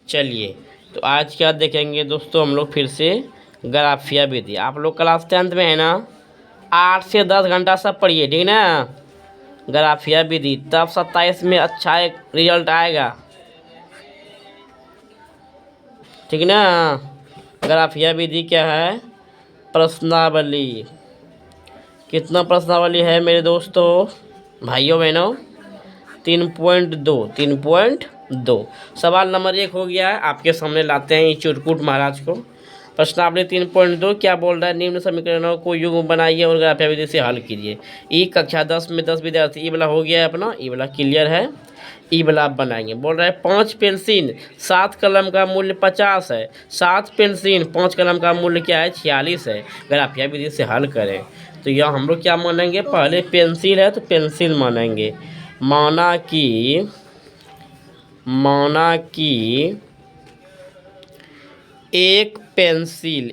चलिए, तो आज क्या देखेंगे दोस्तों, हम लोग फिर से ग्राफिया विधि। आप लोग क्लास 10th में है ना, 8 से 10 घंटा सब पढ़िए, ठीक ना। ग्राफिया विधि, तब 27 में अच्छा एक रिजल्ट आएगा, ठीक ना। ग्राफिया विधि क्या है? प्रश्नावली। कितना प्रश्नावली है मेरे दोस्तों, भाइयों बहनों? 3.2। सवाल नंबर 1 हो गया है, आपके सामने लाते हैं चिरकुट महाराज को। प्रश्नावली 3.2 क्या बोल रहा है? निम्न समीकरणों को युग्म बनाइए और ग्राफिया विधि से हल कीजिए। ई कक्षा 10 में 10 विद्यार्थी, ई वाला हो गया है अपना, ई वाला क्लियर है। ई वाला आप बनाएंगे। बोल रहा है 5 पेंसिल 7 कलम का मूल्य 50 है। 7 पेंसिल 5 कलम का मूल्य क्या है? 46 है। ग्राफिया विधि से हल करें। तो यह हम लोग क्या मानेंगे? पहले पेंसिल है तो पेंसिल मानेंगे। माना कि एक पेंसिल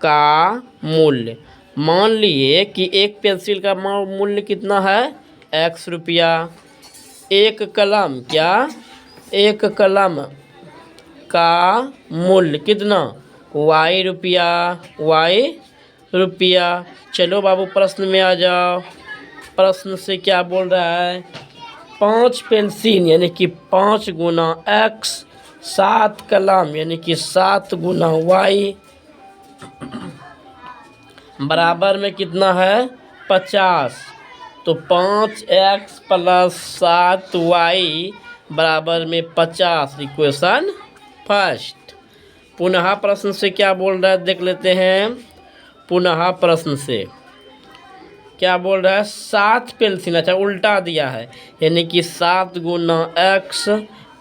का मूल्य, मान लिए कि एक पेंसिल का मूल्य कितना है? x रुपया। एक कलम एक कलम का मूल्य कितना? y रुपया। चलो बाबू प्रश्न में आ जाओ। प्रश्न से क्या बोल रहा है? 5 पेंसिल यानी कि 5 गुना x, 7 कलम यानी कि 7 गुना y बराबर में कितना है? 50। तो 5x प्लस 7y बराबर में 50, इक्वेशन फर्स्ट। पुनः प्रश्न से क्या बोल रहा है देख लेते हैं। पुनः प्रश्न से क्या बोल रहा है? 7 पेंसिल, अच्छा उल्टा दिया है, यानी कि 7 गुना x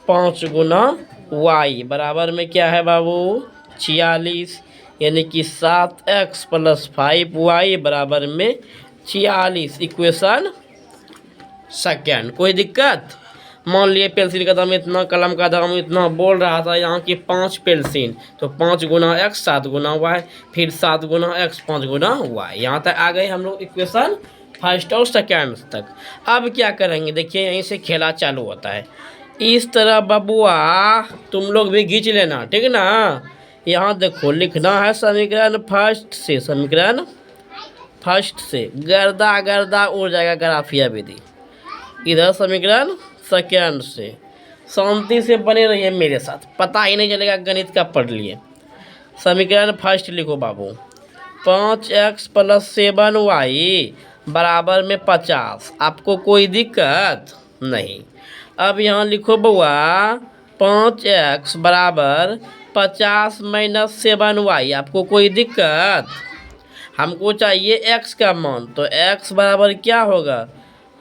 5 गुना y बराबर में क्या है बाबू? 46, यानी कि 7x प्लस 5y बराबर में 46, इक्वेशन सेकेंड। कोई दिक्कत? मान लिए पेंसिल का दाम इतना, कलम का दाम इतना, बोल रहा था यहाँ की 5 पेंसिल, तो 5 गुना x 7 गुना y, फिर 7 गुना x 5 गुना y। यहाँ तक आ गए हम लोग इक्वेशन फर्स्ट और सेकेंड तक। अब क्या करेंगे? देखिए यहीं से खेला चालू होता है। इस तरह बबुआ तुम लोग भी खींच लेना, ठीक ना। यहाँ देखो लिखना है समीकरण फर्स्ट से, समीकरण फर्स्ट से गर्दा गर्दा उड़ जाएगा ग्राफिया विधि। इधर समीकरण सेकेंड से। शांति से बने रहिए मेरे साथ, पता ही नहीं चलेगा गणित का पढ़ लिए। समीकरण फर्स्ट लिखो बाबू। 5x प्लस 7y बराबर में 50। आपको कोई दिक्कत नहीं। अब यहाँ लिखो बउआ 5x बराबर 50 माइनस 7y। आपको कोई दिक्कत? हमको चाहिए x का मान, तो x बराबर क्या होगा?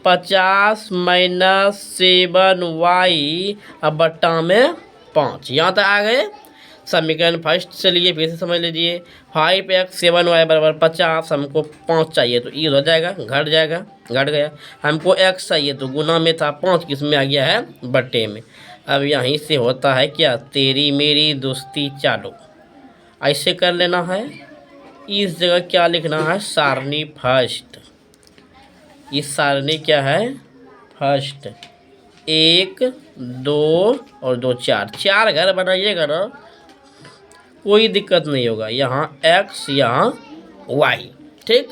50 माइनस 7y अब बट्टा में 5। यहाँ तक आ गए। समीकरण फर्स्ट से लिए फिर से समझ लीजिए। 5x 7y बराबर 50। हमको 5 चाहिए तो ई हो जाएगा, घट गया। हमको x चाहिए तो गुना में था 5, किस में आ गया है? बट्टे में। अब यहीं से होता है क्या? तेरी मेरी दोस्ती चालू। ऐसे कर लेना है। इस जगह क्या लिखना है? सारणी फर्स्ट। इस सारणी क्या है? फर्स्ट। 1 2 और 2 4 घर बनाइएगा ना, कोई दिक्कत नहीं होगा। यहाँ x यहाँ y, ठीक।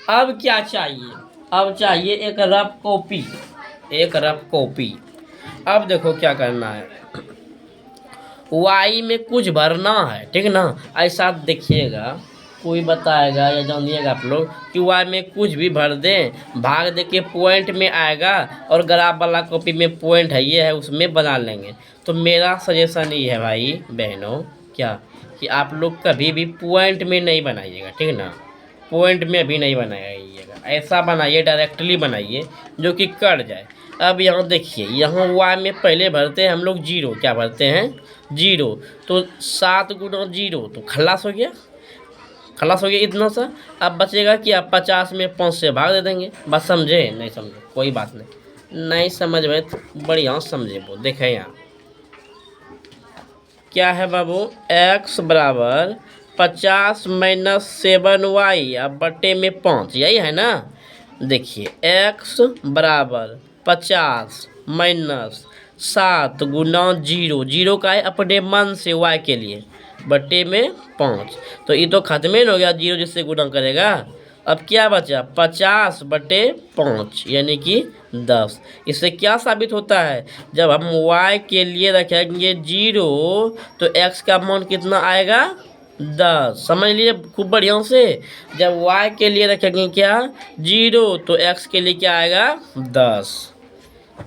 अब क्या चाहिए? अब चाहिए एक रफ कॉपी। अब देखो क्या करना है। y में कुछ भरना है, ठीक ना। ऐसा देखिएगा, कोई बताएगा या जानिएगा आप लोग कि y में कुछ भी भर दें, भाग दे के पॉइंट में आएगा, और ग्राफ वाला कॉपी में पॉइंट है, ये है, उसमें बना लेंगे। तो मेरा सजेशन ये है भाई बहनों, क्या कि आप लोग कभी भी पॉइंट में नहीं बनाइएगा, ठीक ना। पॉइंट में भी नहीं बनाइएगा, ऐसा बनाइए डायरेक्टली बनाइए जो कि कट जाए। अब यहाँ देखिए, यहाँ y में पहले भरते हैं हम लोग 0। क्या भरते हैं? 0। तो 7 गुना 0 तो खलास हो गया इतना सा। अब बचेगा कि आप 50 में 5 से भाग दे देंगे। बस समझे? नहीं समझे कोई बात नहीं समझ में तो बढ़िया समझे। वो देखें यहाँ क्या है बाबू? x बराबर 50 माइनस 7y अब बट्टे में 5, यही है ना। देखिए x बराबर 50 माइनस 7 गुना 0, 0 का है अपने मन से y के लिए, बट्टे में 5। तो ये तो खत्म ही हो गया, 0 जिससे गुना करेगा। अब क्या बचा, 50/5 यानी कि 10। इससे क्या साबित होता है, जब हम y के लिए रखेंगे 0 तो x का मान कितना आएगा, 10। समझ लिए खूब बढ़िया से। जब y के लिए रखेंगे क्या, 0 तो x के लिए क्या आएगा, 10।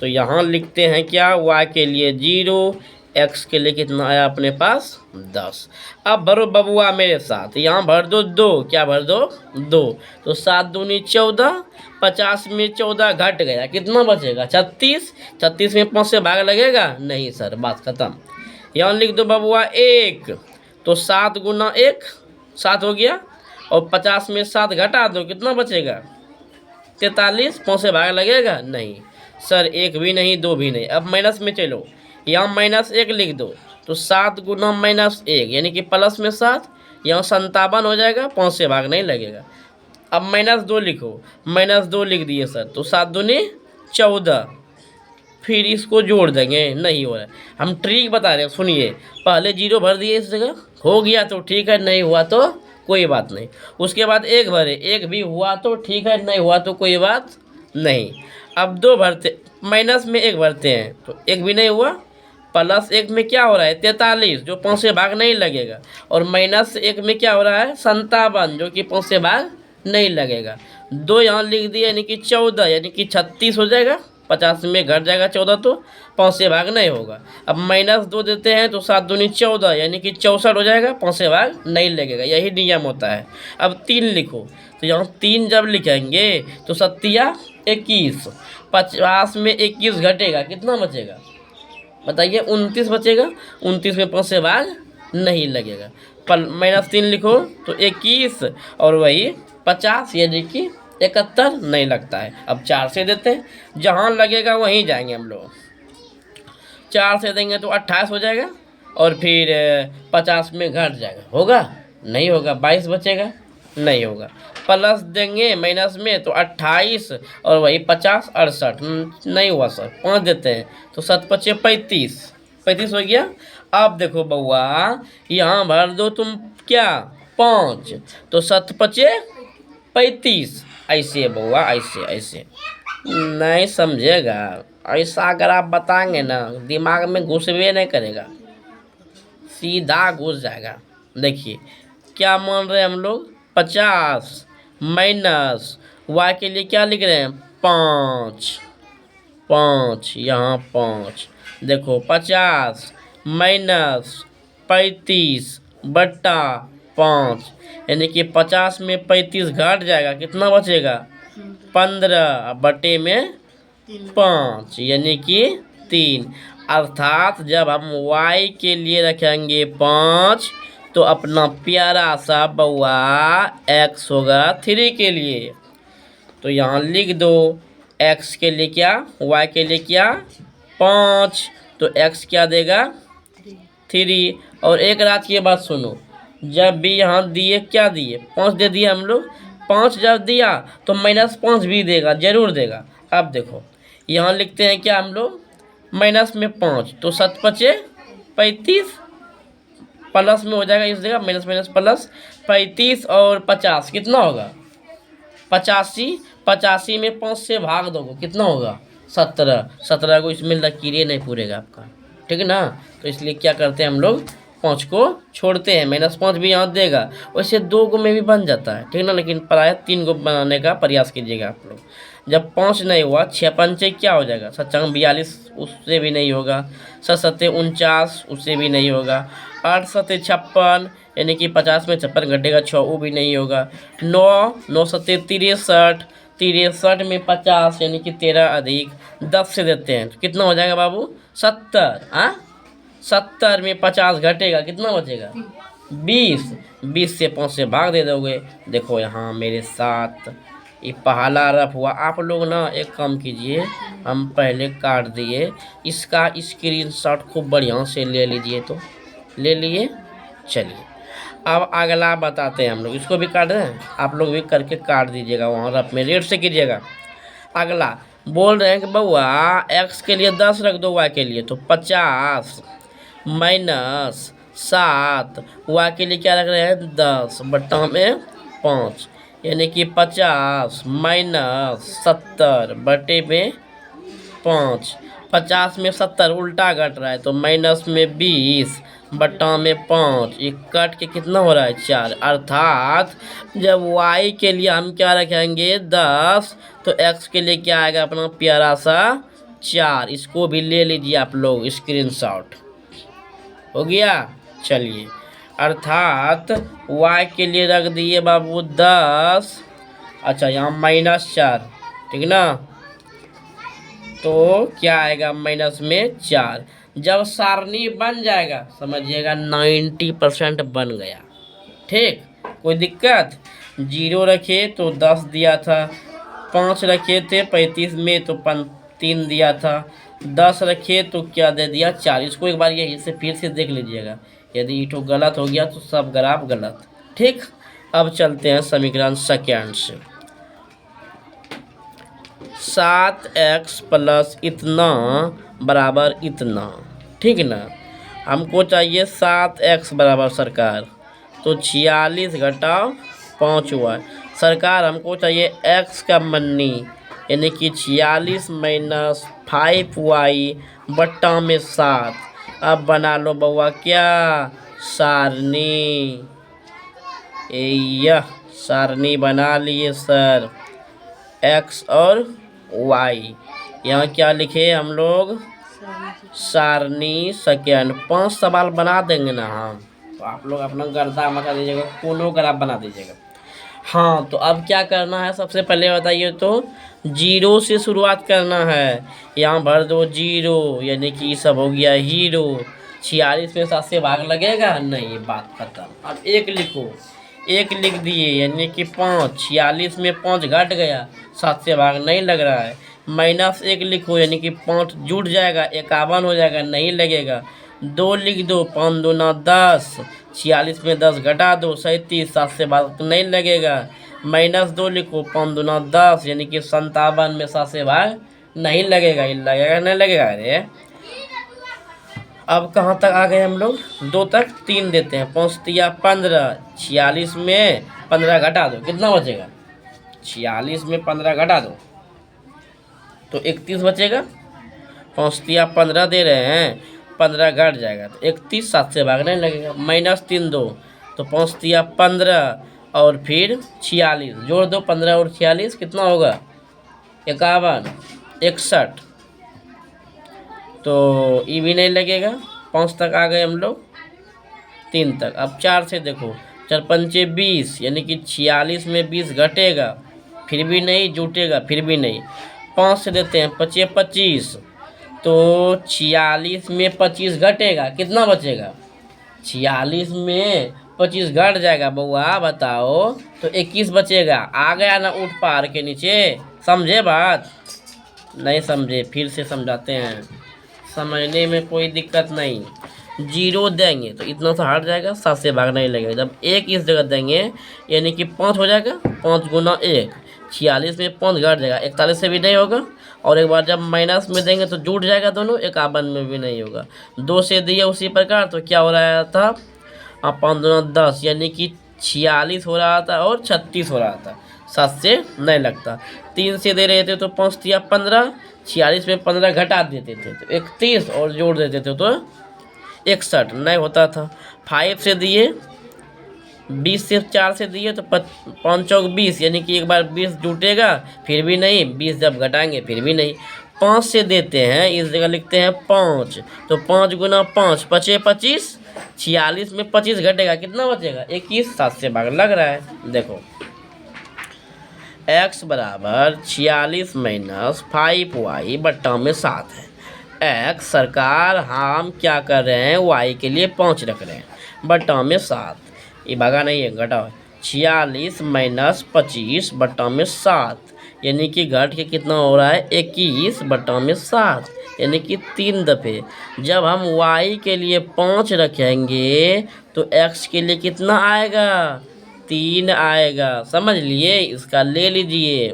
तो यहाँ लिखते हैं क्या, y के लिए 0, x के लिए कितना आया अपने पास, 10। अब भरो बबुआ मेरे साथ, यहाँ भर दो 2, क्या भर दो 2। तो 7 दूनी 14, 50 में 14 घट गया, कितना बचेगा 36। 36 में 5 से भाग लगेगा, नहीं सर, बात खत्म। यहाँ लिख दो बबुआ 1, तो 7 गुना 1 7 हो गया, और 50 में 7 घटा दो, कितना बचेगा 43। 5 से भाग लगेगा, नहीं सर, 1 भी नहीं 2 भी नहीं। अब माइनस में चलो, यहाँ -1 लिख दो, तो 7 गुना -1 यानी कि प्लस में 7, यहाँ 57 हो जाएगा, 5 से भाग नहीं लगेगा। अब -2 लिखो, -2 लिख दिए सर, तो 7 दूनी 14, फिर इसको जोड़ देंगे, नहीं हो रहा है। हम ट्रिक बता रहे हैं, सुनिए। पहले 0 भर दिए इस जगह, हो गया तो ठीक है, नहीं हुआ तो कोई बात नहीं। उसके बाद 1 भरे, 1 भी हुआ तो ठीक है, नहीं हुआ तो कोई बात नहीं। अब 2 भरते, माइनस में 1 भरते हैं, तो 1 भी नहीं हुआ। +1 में क्या हो रहा है 43, जो 5 से भाग नहीं लगेगा, और -1 में क्या हो रहा है 57, जो कि 5 से भाग नहीं लगेगा। 2 यहाँ लिख दिए, यानी कि 14, यानी कि 36 हो जाएगा। 50 में घट जाएगा 14, तो 5 से भाग नहीं होगा। अब -2 देते हैं, तो 7 दूनी 14, यानी कि 64 हो जाएगा, 5 से भाग नहीं लगेगा, यही नियम होता है। अब 3 लिखो, तो यहाँ 3 जब लिखेंगे तो 7 21, 50 में 21 घटेगा, कितना बचेगा बताइए, 29 बचेगा। 29 में 5 से भाग नहीं लगेगा। -3 लिखो, तो 21 और वही 50, यानी कि 71 नहीं लगता है। अब 4 से देते हैं, जहाँ लगेगा वहीं जाएंगे हम लोग। 4 से देंगे तो 28 हो जाएगा, और फिर 50 में घट जाएगा, होगा नहीं होगा, 22 बचेगा, नहीं होगा। प्लस देंगे माइनस में, तो 28 और वही 50 68, नहीं हुआ सर। 5 देते हैं, तो 7 × 5 = 35 हो गया। अब देखो बउआ, यहाँ भर दो तुम क्या 5, तो 7 × 5 = 35। ऐसे बउआ, ऐसे ऐसे नहीं समझेगा, ऐसा अगर आप बताएंगे ना, दिमाग में घुसबे नहीं करेगा, सीधा घुस जाएगा। देखिए क्या मान रहे हैं हम लोग, 50 माइनस y के लिए क्या लिख रहे हैं 5, 5 यहाँ 5। देखो 50 माइनस 35/5, यानी कि 50 में 35 घट जाएगा, कितना बचेगा 15 बटे में 5, यानी कि 3। अर्थात जब हम y के लिए रखेंगे 5, तो अपना प्यारा सा बउआ x होगा 3 के लिए। तो यहाँ लिख दो, x के लिए क्या, y के लिए क्या 5, तो x क्या देगा 3। और एक रात की बात सुनो, जब भी यहाँ दिए क्या दिए 5 दे दिए हम लोग, 5 जब दिया तो -5 भी देगा, जरूर देगा। अब देखो यहाँ लिखते हैं क्या हम लोग, माइनस में 5, तो 7 × 5 = 35, प्लस में हो जाएगा इस जगह, माइनस माइनस प्लस 35 और 50 कितना होगा 85। 85 में 5 से भाग दोगे, कितना होगा 17। 17 को इसमें लकीरें नहीं पूरेगा आपका, ठीक है ना। तो इसलिए क्या करते हैं हम लोग, 5 को छोड़ते हैं, -5 भी यहाँ देगा। वैसे 2 को में भी बन जाता है, ठीक है ना, लेकिन प्रायः 3 को बनाने का प्रयास कीजिएगा आप लोग। जब 5 नहीं हुआ, 6 × 5 क्या हो जाएगा 7 × 42, उससे भी नहीं होगा। 7 × 7 = 49, उससे भी नहीं होगा। 8 × 7 = 56, यानी कि 50 में 56 घटेगा 6, वो भी नहीं होगा। 9 × 7 = 63, 63 में 50, यानी कि 13 अधिक 10 से देते हैं, तो कितना हो जाएगा बाबू 70। 70 में 50 घटेगा, कितना बचेगा 20। 20 से 5 से भाग दे दोगे। देखो यहाँ मेरे साथ ये पहला रफ हुआ। आप लोग ना एक काम कीजिए, हम पहले काट दिए, इसका स्क्रीनशॉट खूब बढ़िया से ले लीजिए। तो ले लिए, चलिए अब अगला बताते हैं हम लोग। इसको भी काट दें, आप लोग भी करके काट दीजिएगा, वहाँ रफ में रेड से कीजिएगा। अगला बोल रहे हैं कि बउआ एक्स के लिए 10 रख दो, वाई के लिए तो 50 माइनस 7, वाई के लिए क्या रख रहे हैं 10 बट्टा में 5, यानी कि 50 माइनस 70 बटे में 5। 50 में 70 उल्टा घट रहा है तो माइनस में 20 बट्टा में 5, ये कट के कितना हो रहा है 4। अर्थात जब y के लिए हम क्या रखेंगे 10 तो x के लिए क्या आएगा अपना प्यारा सा 4। इसको भी ले लीजिए आप लोग स्क्रीनशॉट। हो गया। चलिए, अर्थात y के लिए रख दिए बाबू 10, अच्छा यहाँ -4, ठीक ना, तो क्या आएगा माइनस में 4। जब सारणी बन जाएगा समझिएगा 90% बन गया। ठीक, कोई दिक्कत। 0 रखे तो 10 दिया था, 5 रखे थे 35 में तो 3 दिया था, 10 रखे तो क्या दे दिया 4। इसको एक बार यही से फिर से देख लीजिएगा, यदि ये तो गलत हो गया तो सब ग्राफ गलत। ठीक, अब चलते हैं समीकरण सेकेंड से। 7x प्लस इतना बराबर इतना, ठीक ना। हमको चाहिए 7x बराबर सरकार, तो 46 घटाओ 5y। सरकार हमको चाहिए x का मन्नी, यानी कि 46 माइनस 5y बट्टा में 7। अब बना लो बउआ क्या सारणी। यह सारणी बना लिए सर, x और y। यहाँ क्या लिखे हम लोग सारणी सेकेंड। 5 सवाल बना देंगे ना हम, तो आप लोग अपना गर्दा मचा दीजिएगा, कोनो ग्राफ बना दीजिएगा। हाँ, तो अब क्या करना है सबसे पहले बताइए तो 0 से शुरुआत करना है। यहाँ भर दो 0, यानी कि सब हो गया हीरो। 46 में 7 से भाग लगेगा नहीं, बात खत्म। अब 1 लिखो, 1 लिख दिए यानी कि 5। 46 में 5 घट गया, 7 से भाग नहीं लग रहा है। -1 लिखो यानी कि 5 जुट जाएगा, 51 हो जाएगा, नहीं लगेगा। 2 लिख दो, 5 दूना 10, 46 में 10 घटा दो 37, 7 से भाग नहीं लगेगा। -2 लिखो, 5 दूना 10 यानी कि 57 में 7 से भाग नहीं लगेगा। ये लगेगा नहीं लगेगा अरे। अब कहाँ तक आ गए हम लोग 2 तक, 3 देते हैं, 5 तिया 15। 46 में 15 घटा दो, कितना बचेगा 46 में 15 घटा दो तो 31 बचेगा। 5 तिया 15 दे रहे हैं, 15 घट जाएगा तो 31, 7 से भागने लगेगा। -3 दो तो 5 तिया 15 और फिर 46 जोड़ दो, 15 और 46 कितना होगा 51, 61, तो ये भी नहीं लगेगा। 5 तक आ गए हम लोग, 3 तक। अब 4 से देखो, 4 पंचे 20 यानी कि 46 में 20 घटेगा, फिर भी नहीं जुटेगा, फिर भी नहीं। 5 से देते हैं 5 25, तो 46 में 25 घटेगा, कितना बचेगा 46 में 25 घट जाएगा बउआ बताओ, तो 21 बचेगा। आ गया ना ऊट पहाड़ के नीचे, समझे बात? नहीं समझे फिर से समझाते हैं, समझने में कोई दिक्कत नहीं। 0 देंगे तो इतना सा हट जाएगा, 7 से भाग नहीं लगेगा। जब 1 इस जगह देंगे यानी कि 5 हो जाएगा, 5 गुना 1, 46 में 5 घट जाएगा, 41 से भी नहीं होगा। और एक बार जब माइनस में देंगे तो जुट जाएगा दोनों, 51 में भी नहीं होगा। 2 से दिए उसी प्रकार, तो क्या हो रहा था 5 दूना 10 यानी कि 46 हो रहा था और 36 हो रहा था, 7 से नहीं लगता। 3 से दे रहे थे तो 5 तिया 15, 46 में 15 घटा देते थे तो 31 और जोड़ देते थे तो 61 नहीं होता था। 5 से दिए, 20 से 4 से दिए तो 5 चौक 20 यानी कि एक बार 20 जुटेगा, फिर भी नहीं। 20 जब घटाएंगे फिर भी नहीं। 5 से देते हैं, इस जगह लिखते हैं 5, तो 5 गुना 5 पचे 25, 46 में 25 घटेगा, कितना बचेगा 21, 7 से भाग लग रहा है। देखो x बराबर 46 माइनस 5y बट्टा में 7 है। x सरकार हम क्या कर रहे हैं y के लिए 5 रख रहे हैं बट्टा में 7, ये भागा नहीं है घटाओ। 46 माइनस 25 बट्टा में 7 यानी कि घट के कितना हो रहा है 21 बट्टा में 7 यानी कि 3 दफ़े। जब हम y के लिए 5 रखेंगे तो x के लिए कितना आएगा 3 आएगा, समझ लिए? इसका ले लीजिए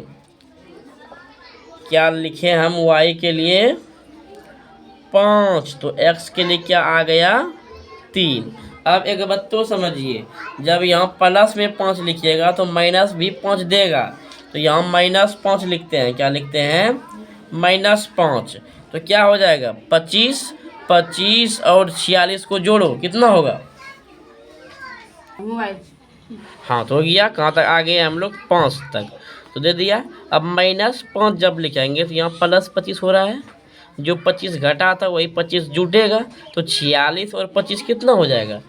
क्या लिखे हम y के लिए 5, तो x के लिए क्या आ गया 3। अब एक बात तो समझिए, जब यहाँ प्लस में 5 लिखिएगा तो माइनस भी 5 देगा, तो यहाँ -5 लिखते हैं। क्या लिखते हैं? -5। तो क्या हो जाएगा 25, 25 और 46 को जोड़ो, कितना होगा? हाँ, तो हो गया। कहाँ तक आ गए हम लोग? 5 तक, तो दे दिया। अब -5 जब लिखेंगे तो यहाँ +25 हो रहा है, जो 25 घटा था वही 25 जुटेगा, तो 46 और 25 कितना हो जाएगा?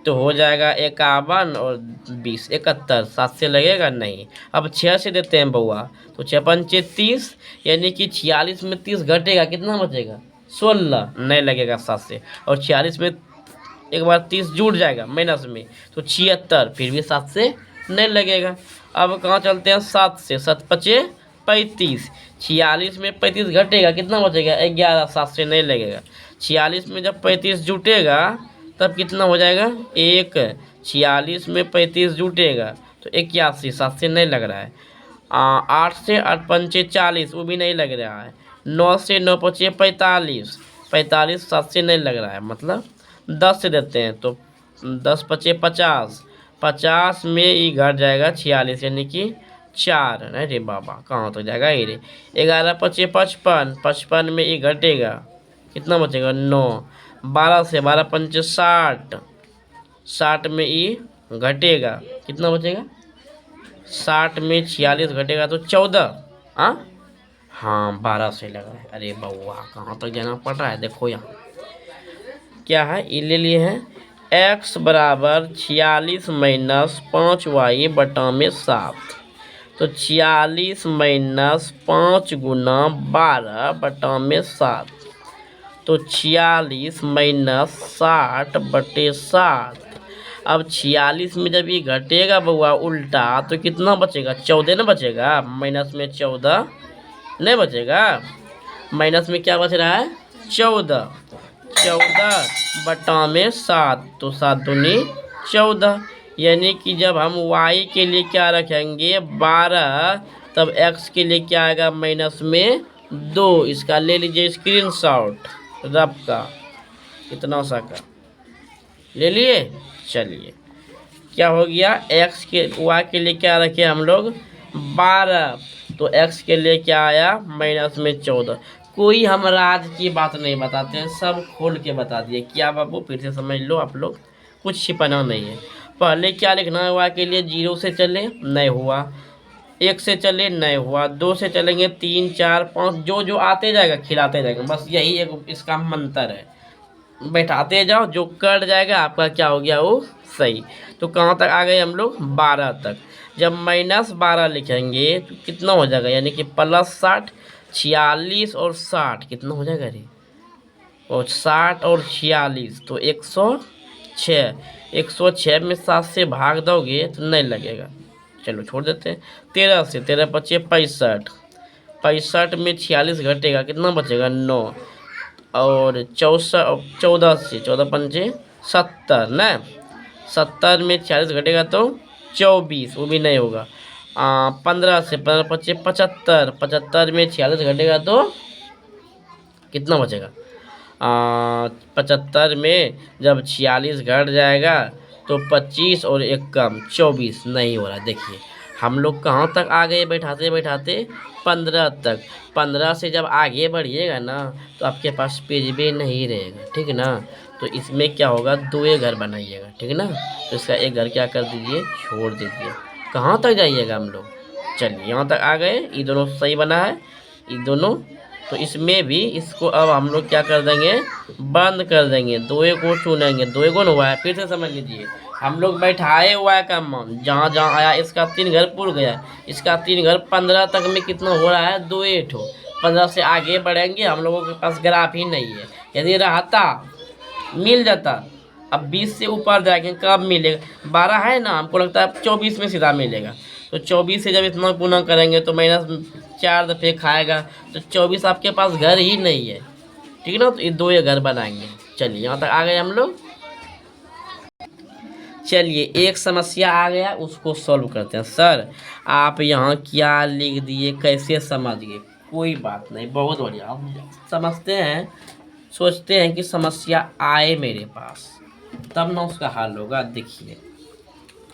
तो हो जाएगा 51 और 20 71। 7 से लगेगा नहीं। अब 6 से देते हैं बउआ, तो 6 पंचे 30, यानी कि 46 में 30 घटेगा, कितना बचेगा? 16। नहीं लगेगा 7 से। और 46 में एक बार 30 जुड़ जाएगा माइनस में, तो 76, फिर भी 7 से नहीं लगेगा। अब कहाँ चलते हैं? 7 से। 7 पचे 35, 46 में 35 घटेगा, कितना बचेगा? 11। 7 से नहीं लगेगा। 46 में जब 35 जुटेगा तब कितना हो जाएगा? 1। 46 में 35 जुटेगा तो 81। 7 से नहीं लग रहा है। 8 से 8 पंचे 40, वो भी नहीं लग रहा है। 9 से 9 पचे 45, 45 7 से नहीं लग रहा है। मतलब 10 से देते हैं, तो 10 पचे 50, 50 में ये घट जाएगा 46, यानी कि 4। अरे बाबा, कहाँ तो जाएगा ये रे? 11 पचे 55, 55 में ये घटेगा, कितना बचेगा? 9। 12 से 12 पंचे 60, 60 में ये घटेगा, कितना बचेगा? 60 में 46 घटेगा तो 14। हाँ 12 से लगा है। अरे बउआ, कहाँ तक जाना पड़ रहा है? देखो यहाँ क्या है, ये ले लिए हैं x बराबर 46 माइनस 5y बटा में 7। तो 46 माइनस 5 गुना 12 बटा में 7, तो 46 माइनस 60 बटे 7। अब 46 में जब ये घटेगा बउआ उल्टा, तो कितना बचेगा? 14 ना बचेगा। माइनस में 14 नहीं बचेगा। माइनस में क्या बच रहा है? 14। 14 बटा में 7, तो 7 दूनी 14। यानी कि जब हम y के लिए क्या रखेंगे? 12, तब x के लिए क्या आएगा? माइनस में 2। इसका ले लीजिए स्क्रीनशॉट रब का, इतना सा का ले लिए। चलिए, क्या हो गया? x के y के लिए क्या रखे हम लोग? 12, तो x के लिए क्या आया? माइनस में 14। कोई हम राज की बात नहीं बताते हैं, सब खोल के बता दिए। क्या बाबू, फिर से समझ लो आप लोग, कुछ छिपाना नहीं है। पहले क्या लिखना है? y के लिए 0 से चले, नहीं हुआ। 1 से चले, नहीं हुआ। 2 से चलेंगे, 3 4 5, जो जो आते जाएगा खिलाते जाएगा। बस यही एक इसका मंत्र है, बैठाते जाओ, जो कट जाएगा आपका क्या हो गया? वो सही। तो कहाँ तक आ गए हम लोग? 12 तक। जब -12 लिखेंगे तो कितना हो जाएगा? यानी कि +60, 46 और 60 कितना हो जाएगा रे? और 60 और 46 तो 106। 106 में 7 से भाग दोगे तो नहीं लगेगा, चलो छोड़ देते हैं। 13 से 13 बचे 65, 65 में 46 घटेगा, कितना बचेगा? 9। और 14 से 14 पंचे 70 ना, 70 में 46 घटेगा तो 24, वो भी नहीं होगा। 15 से 15 पचे 75, 75 में 46 घटेगा तो कितना बचेगा? 75 में जब 46 घट जाएगा तो 25 और 1 कम 24, नहीं हो रहा। देखिए हम लोग कहाँ तक आ गए बैठाते बैठाते? 15 तक। 15 से जब आगे बढ़िएगा ना तो आपके पास पेज भी नहीं रहेगा, ठीक है ना? तो इसमें क्या होगा? 2 घर बनाइएगा, ठीक है ना? तो इसका एक घर क्या कर दीजिए? छोड़ दीजिए। कहाँ तक जाइएगा हम लोग? चलिए यहाँ तक आ गए, ये दोनों सही बना है, ये दोनों। तो इसमें भी इसको अब हम लोग क्या कर देंगे? बंद कर देंगे। 2 को चुनेंगे, 2 गुण हुआ है। फिर से समझ लीजिए, हम लोग बैठाए हुआ है का मान जहाँ जहाँ आया, इसका 3 घर पूर गया, इसका 3 घर। 15 तक में कितना हो रहा है? 2 ठो। 15 से आगे बढ़ेंगे, हम लोगों के पास ग्राफ ही नहीं है। यदि रहता मिल जाता। अब 20 से ऊपर जाएंगे कब मिलेगा? 12 है ना, हमको लगता है 24 में सीधा मिलेगा। तो 24 से जब इतना गुना करेंगे तो -4 दफे खाएगा, तो 24 आपके पास घर ही नहीं है, ठीक है ना? तो ये 2 घर बनाएंगे। चलिए यहाँ तक आ गए हम लोग। चलिए एक समस्या आ गया, उसको सॉल्व करते हैं। सर आप यहाँ क्या लिख दिए, कैसे समझ गए? कोई बात नहीं, बहुत बढ़िया। हम समझते हैं, सोचते हैं कि समस्या आए मेरे पास, तब ना उसका हल होगा। देखिए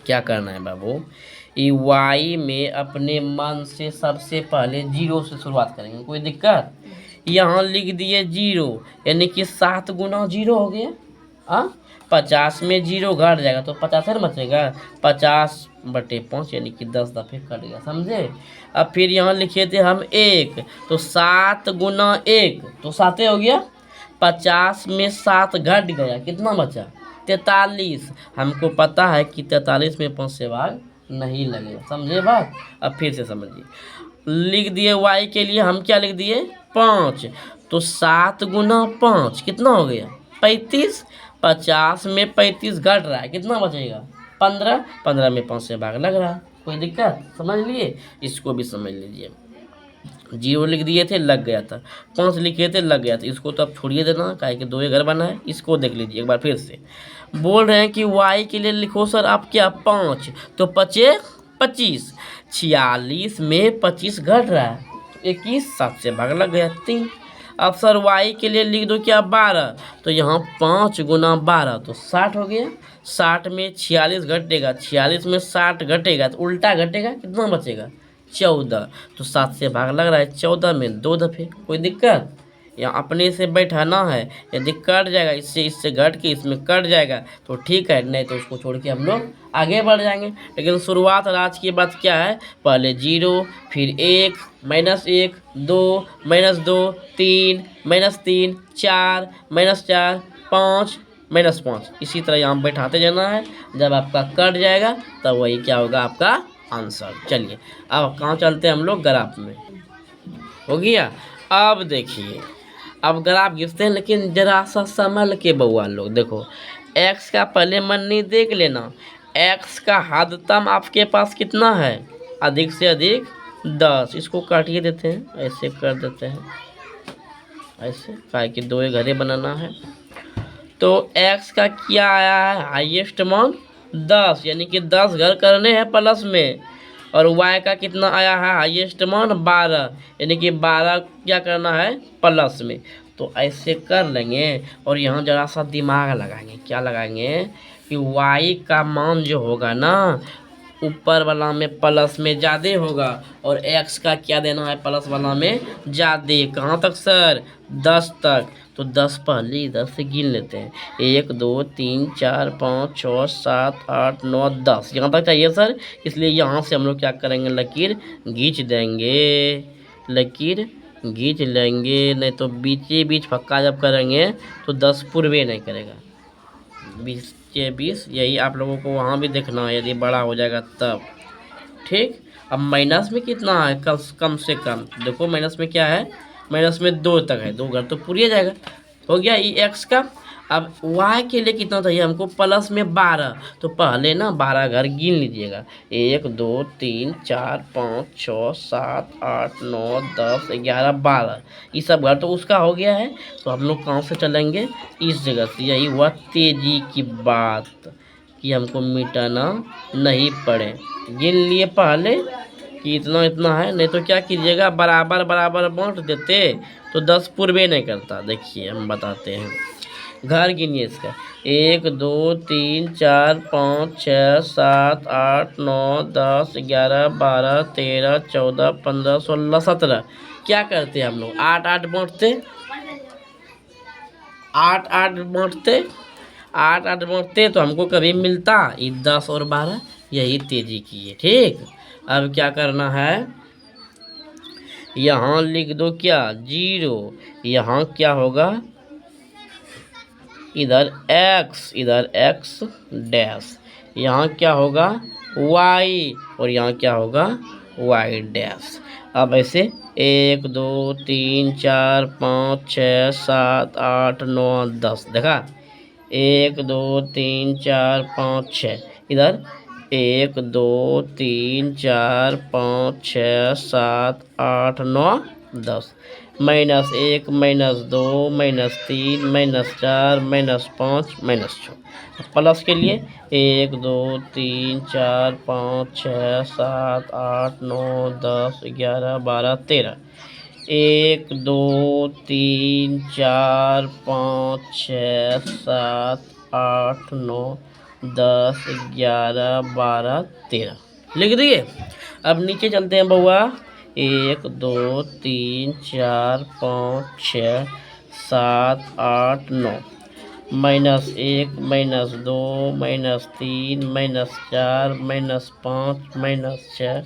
क्या करना है बाबू, ई वाई में अपने मन से सबसे पहले जीरो से शुरुआत करेंगे। कोई दिक्कत? यहाँ लिख दिए जीरो, यानी कि 7 गुना जीरो हो गया। 50 में जीरो घट जाएगा तो 50 है ना बचेगा। 50/5 यानी कि 10 दफे कट गया, समझे। अब फिर यहाँ लिखे थे हम 1, तो 7 गुना 1 तो 7 हो गया। 50 में 7 घट गया, कितना बचा? 43। हमको पता है कि 43 में 5 से भाग नहीं लगेगा, समझे बात। अब फिर से समझिए, लिख दिए y के लिए हम क्या लिख दिए 5, तो 7 गुना 5 कितना हो गया 35। 50 में 35 घट रहा है, कितना बचेगा 15। 15 में 5 से भाग लग रहा है, कोई दिक्कत? समझ लिए, इसको भी समझ लीजिए। जीरो लिख दिए थे, लग गया था। 5 लिखे थे, लग गया था। इसको तो अब छोड़िए देना, काहे कि 2 घर बना है। इसको देख लीजिए एक बार फिर से। बोल रहे हैं कि y के लिए लिखो सर आप क्या 5, तो 5 25। 46 में 25 घट रहा है, 21। 7 से भाग लग गया 3। अब सर y के लिए लिख दो क्या 12, तो यहाँ 5 गुना 12 तो 60 हो गया। 60 में 46 घटेगा, 46 में 60 घटेगा तो उल्टा घटेगा, कितना बचेगा 14। तो 7 से भाग लग रहा है, 14 में 2 दफे। कोई दिक्कत? यहाँ अपने से बैठाना है, यदि कट जाएगा इससे घट के इसमें कट जाएगा तो ठीक है, नहीं तो उसको छोड़ के हम लोग आगे बढ़ जाएंगे। लेकिन शुरुआत और आज की बात क्या है, पहले 0, फिर 1, -1, 2, -2, 3, -3, 4, -4, 5, -5। इसी तरह यहाँ बैठाते जाना है। जब आपका कट जाएगा तब वही क्या होगा आपका आंसर। चलिए अब कहाँ चलते हैं हम लोग, ग्राफ में। हो गया। अब देखिए, अब ग्राफ खींचते हैं, लेकिन जरा सा संभल के बउआ लोग। देखो x का पहले मंडी देख लेना। x का हदतम आपके पास कितना है, अधिक से अधिक 10। इसको काटिए देते हैं, ऐसे कर देते हैं, ऐसे, काहे कि 2 घरे बनाना है। तो x का क्या आया है, हाईएस्ट मान 10, यानी कि 10 घर करने हैं प्लस में। और y का कितना आया है, हाईएस्ट मान 12, यानी कि 12 क्या करना है प्लस में। तो ऐसे कर लेंगे और यहाँ जरा सा दिमाग लगाएंगे। क्या लगाएंगे कि y का मान जो होगा ना, ऊपर वाला में प्लस में ज़्यादा होगा और x का क्या देना है, प्लस वाला में ज़्यादा। कहाँ तक सर, 10 तक। तो 10 पहले इधर से गिन लेते हैं, 1 2 3 4 5 6 7 8 9 10, यहाँ तक चाहिए सर। इसलिए यहाँ से हम लोग क्या करेंगे, लकीर खींच देंगे, लकीर खींच लेंगे। नहीं तो बीचे बीच फक्का जब करेंगे तो 10 पूर्वे नहीं करेगा, 20 के 20। यही आप लोगों को वहाँ भी देखना है, यदि बड़ा हो जाएगा तब। ठीक। अब माइनस में कितना है, कम से कम देखो, माइनस में क्या है, माइनस में 2 तक है, 2 घर तो पूरी जाएगा। हो गया ये एक्स का। अब y के लिए कितना चाहिए हमको, प्लस में 12। तो पहले ना 12 घर गिन लीजिएगा, 1 2 3 4 5 6 7 8 9 10 11 12। ये सब घर तो उसका हो गया है। तो हम लोग कहाँ से चलेंगे, इस जगह से। यही हुआ तेजी की बात, कि हमको मिटाना नहीं पड़े। गिन लिए पहले कि इतना इतना है, नहीं तो क्या कीजिएगा, बराबर बराबर बांट देते तो 10 पूर्वे नहीं करता। देखिए हम बताते हैं, घर गिनिए इसका, 1 2 3 4 5 6 7 8 9 10 11 12 13 14 15 16 17। क्या करते हम लोग, 8 8 बांटते, 8 8 बांटते, 8 8 बांटते तो हमको कभी मिलता ये 10 और 12। यही तेजी की है। ठीक। अब क्या करना है, यहाँ लिख दो क्या 0, यहाँ क्या होगा, इधर x, इधर x डैश, यहाँ क्या होगा y, और यहाँ क्या होगा y डैश। अब ऐसे 1 2 3 4 5 6 7 8 9 10, देखा, 1 2 3 4 5 6, इधर 1 2 3 4 5 6 7 8 9 10, -1 -2 -3 -4 -5 -6। प्लस के लिए 1 2 3 4 5 6 7 8 9 10 11 12 13। 1 2 3 4 5 6 7 8 9 10 11 12 13 लिख दिए। अब नीचे चलते हैं बउआ। 1 2 3 4 5 6 7 8 9 -1 -2 -3 -4 -5 -6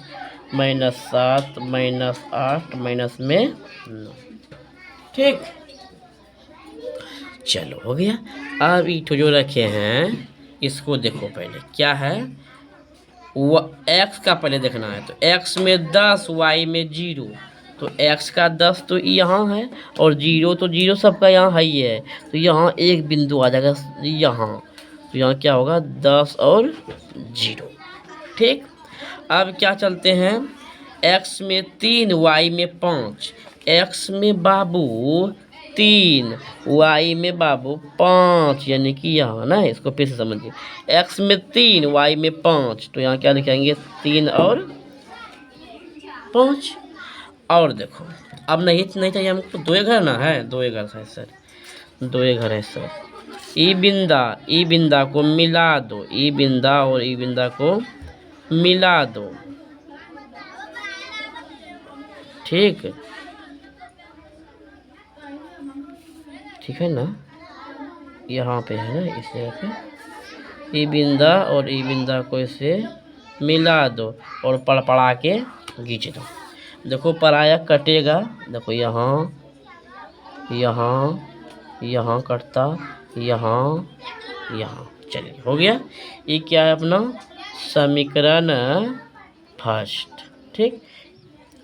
-7 -8 माइनस में 9। ठीक, चलो हो गया। अब ये जो रखे हैं इसको देखो पहले क्या है। एक्स का पहले देखना है तो एक्स में 10 वाई में 0, तो एक्स का 10 तो यहाँ है और 0 तो 0 सबका यहाँ है ही है, तो यहाँ एक बिंदु आ जाएगा यहाँ, तो यहाँ क्या होगा 10 और 0। ठीक, अब क्या चलते हैं। एक्स में 3 वाई में 5, एक्स में बाबू 3 वाई में बाबू 5, यानी कि यहाँ ना इसको फिर से समझिए। एक्स में 3 वाई में 5, तो यहाँ क्या लिखेंगे 3 और 5। और देखो अब नहीं चाहिए हमको, दो घर ना है, दो घर है सर, दो घर है सर। ई बिंदा को मिला दो, ई बिंदा और ई बिंदा को मिला दो। ठीक, ठीक है ना, यहाँ पे है ना, इस जगह पे ई बिंदा और ई बिंदा को इसे मिला दो और पड़ा के खींच दो। देखो पराया कटेगा, देखो यहाँ यहाँ यहाँ कटता, यहाँ यहाँ। चलिए हो गया। ये क्या है अपना समीकरण फर्स्ट। ठीक,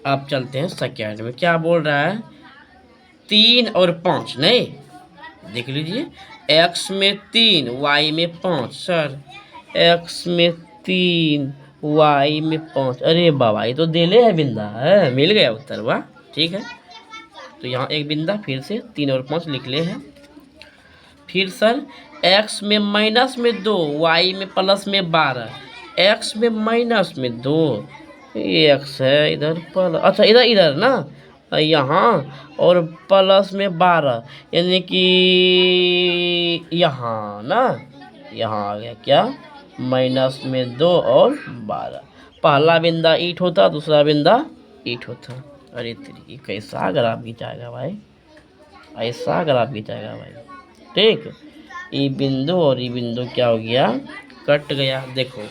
अब चलते हैं सेकेंड में। क्या बोल रहा है 3 और 5, नहीं देख लीजिए। एक्स में 3 वाई में 5, सर एक्स में 3 वाई में 5, अरे बाबा ये तो देले है बिंदा है, मिल गया उत्तर, वाह ठीक है। तो यहाँ एक बिंदा फिर से 3 और 5 लिख ले हैं। फिर सर एक्स में माइनस में 2 वाई में प्लस में 12, एक्स में माइनस में 2, एक्स है इधर प्लस, अच्छा इधर ना यहाँ, और प्लस में 12 यानी कि यहाँ ना, यहाँ आ गया क्या माइनस में 2 और 12। पहला बिंदा ईट होता, दूसरा बिंदा ईट होता। अरे तेरी कैसा ग्राफ खींचाएगा भाई, ऐसा ग्राफ खींचाएगा भाई। ठीक, ई बिंदु और ई बिंदु क्या हो गया, कट गया। देखो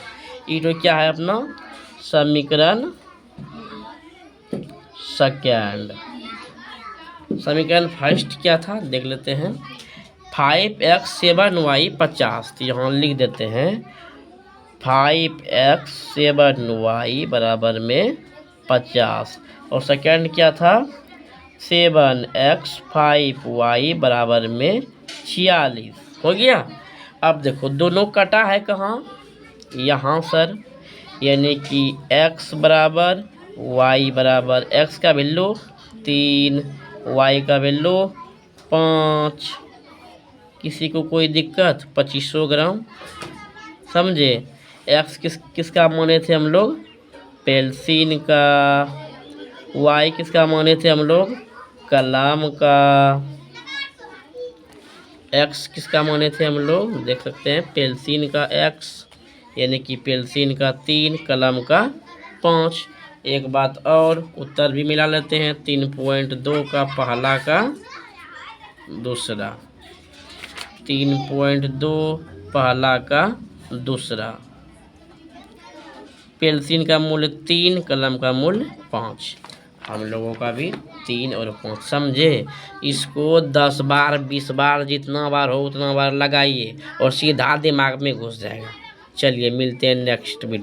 ई तो क्या है अपना समीकरण सेकेंड। समीकरण फर्स्ट क्या था देख लेते हैं। 5x 7y 50, तो यहाँ लिख देते हैं 5x 7y बराबर में 50, और सेकेंड क्या था 7x 5y बराबर में 46। हो गया। अब देखो दोनों कटा है कहाँ, यहाँ सर, यानी कि x बराबर y बराबर, x का वैल्यू 3, y का वैल्यू 5। किसी को कोई दिक्कत 2500 ग्राम, समझे। x किसका माने थे हम लोग, पेल्सिन का। y किसका माने थे हम लोग, कलाम का। x किसका माने थे हम लोग, देख सकते हैं पेल्सिन का x, यानी कि पेल्सिन का 3, कलम का 5। एक बात और, उत्तर भी मिला लेते हैं। 3.2 का पहला का दूसरा, 3.2 पहला का दूसरा। पेल्सिन का मूल्य 3, कलम का मूल्य 5। हम लोगों का भी 3 और 5, समझे। इसको 10 बार 20 बार जितना बार हो उतना बार लगाइए और सीधा दिमाग में घुस जाएगा। चलिए मिलते हैं नेक्स्ट वीडियो।